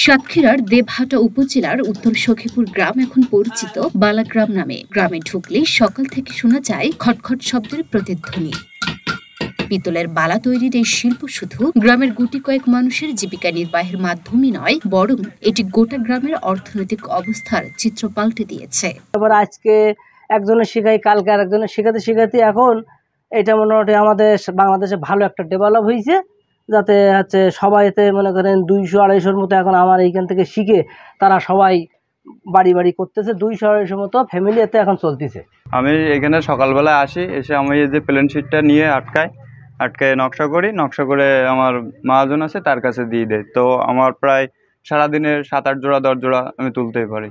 সাতক্ষীরার দেবহাটা উপজেলার উত্তর সখীপুর গ্রাম এখন পরিচিত বালাগ্রাম নামে। গ্রামে ঢুকলে সকাল থেকে শোনা যায় খটখট শব্দের প্রতিধ্বনি। পিতলের বালা তৈরির এই শিল্প শুধু গ্রামের গুটি কয়েক মানুষের জীবিকা নির্বাহের মাধ্যমই নয়, বরং এটি গোটা গ্রামের অর্থনৈতিক অবস্থার চিত্র পাল্টে দিয়েছে। এবার আজকে একজনের শিখাই, কালকে আরেকজনের শিখাতে শিখাতে এখন এটা মোটামুটি আমাদের বাংলাদেশে ভালো একটা ডেভেলপ হয়েছে, যাতে হচ্ছে সবাই এতে মনে করেন 200-250 মতো এখন আমার এইখান থেকে শিখে তারা সবাই বাড়ি বাড়ি করতেছে। 200-250 মতো ফ্যামিলি এতে এখন চলতেছে। আমি এখানে সকালবেলায় আসি, এসে আমি এই যে প্লেন শিটটা নিয়ে আটকায় নকশা করে আমার মহাজন আছে তার কাছে দিয়ে দেয়। তো আমার প্রায় সারাদিনের 7-8 জোড়া 10 জোড়া আমি তুলতেই পারি।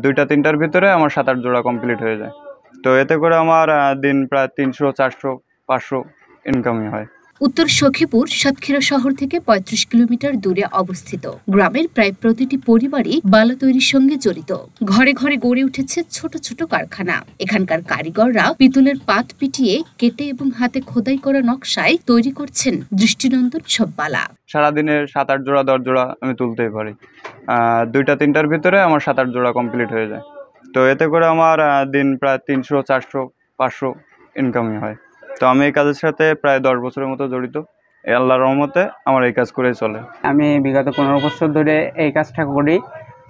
2টা-3টার ভিতরে আমার 7-8 জোড়া কমপ্লিট হয়ে যায়। তো এতে করে আমার দিন প্রায় 300-400-500 ইনকামই হয়। উত্তর সখীপুর সাতক্ষীরা শহর থেকে 35 কিলোমিটার দূরে অবস্থিত। গ্রামের প্রায় প্রতিটি পরিবারই বালা তৈরির সঙ্গে জড়িত। ঘরে ঘরে গড়ে উঠেছে ছোট ছোট কারখানা। এখানকার কারিগররা পিতলের পাত পিটিয়ে কেটে এবং হাতে খোদাই করা নকশায় তৈরি করছেন দৃষ্টিনন্দন সব বালা। সারাদিনের 7-8 জোড়া 10 জোড়া আমি তুলতেই পারি। 2টা-3টার ভিতরে আমার 7-8 জোড়া কমপ্লিট হয়ে যায়। তো এতে করে আমার দিন প্রায় 300-400-500 ইনকামই হয়। তো আমি এই কাজের সাথে প্রায় 10 বছরের মতো জড়িত। আল্লাহর রহমতে আমার এই কাজ করেই চলে। আমি বিগত 15 বছর ধরে এই কাজটা করি।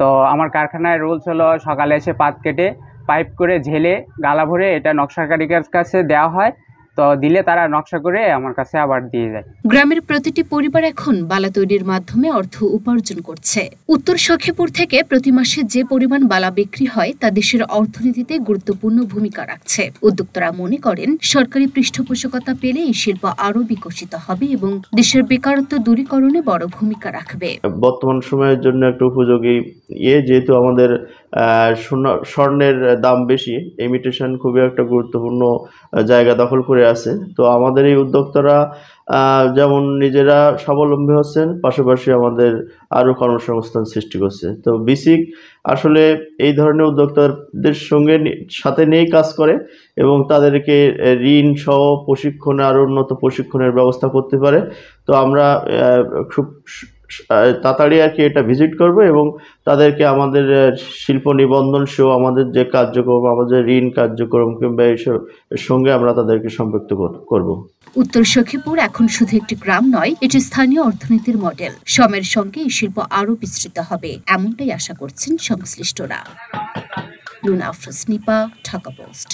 তো আমার কারখানায় রুলস হলো সকালে এসে পাত কেটে পাইপ করে ঝেলে গালা ভরে এটা নকশা কারিগরের কাছে দেওয়া হয়। তো দিলে তারা নকশা করে আমার কাছে আবার দিয়ে যায়। গ্রামের প্রতিটি পরিবার এখন বালা তৈরির মাধ্যমে অর্থ উপার্জন করছে। উত্তর সখীপুর থেকে প্রতি মাসে যে পরিমাণ বালা বিক্রি হয় তা দেশের অর্থনীতিতে গুরুত্বপূর্ণ ভূমিকা রাখছে। উদ্যোক্তারা মনে করেন সরকারি পৃষ্ঠপোষকতা পেলে এই শিল্প আরো বিকশিত হবে এবং দেশের বেকারত্ব দূরীকরণে বড় ভূমিকা রাখবে। বর্তমান সময়ের জন্য একটা উপযোগী যেহেতু আমাদের স্বর্ণের দাম বেশি, ইমিটেশন খুবই একটা গুরুত্বপূর্ণ জায়গা দখল করে আছে। তো আমাদের এই উদ্যোক্তারা যেমন নিজেরা স্বাবলম্বী হচ্ছেন, পাশাপাশি আমাদের আরও কর্মসংস্থান সৃষ্টি করছে। তো বিসিক আসলে এই ধরনের উদ্যোক্তাদের সাথে নিয়েই কাজ করে এবং তাদেরকে ঋণ সহ প্রশিক্ষণে আরও উন্নত প্রশিক্ষণের ব্যবস্থা করতে পারে। তো আমরা খুব তাড়াতাড়ি আর কি এটা ভিজিট করব এবং তাদেরকে আমাদের শিল্প নিবন্ধন সহ আমাদের যে কার্যক্রম, আমাদের ঋণ কার্যক্রম কিংবা এইসব সঙ্গে আমরা তাদেরকে সম্পৃক্ত করব। উত্তর সখীপুর এখন শুধু একটি গ্রাম নয়, এটি স্থানীয় অর্থনীতির মডেল। সময়ের সঙ্গে এই শিল্প আরও বিস্তৃত হবে, এমনটাই আশা করছেন সংশ্লিষ্টরা। লুনা আফরোজ, নিপা, ঢাকা পোস্ট।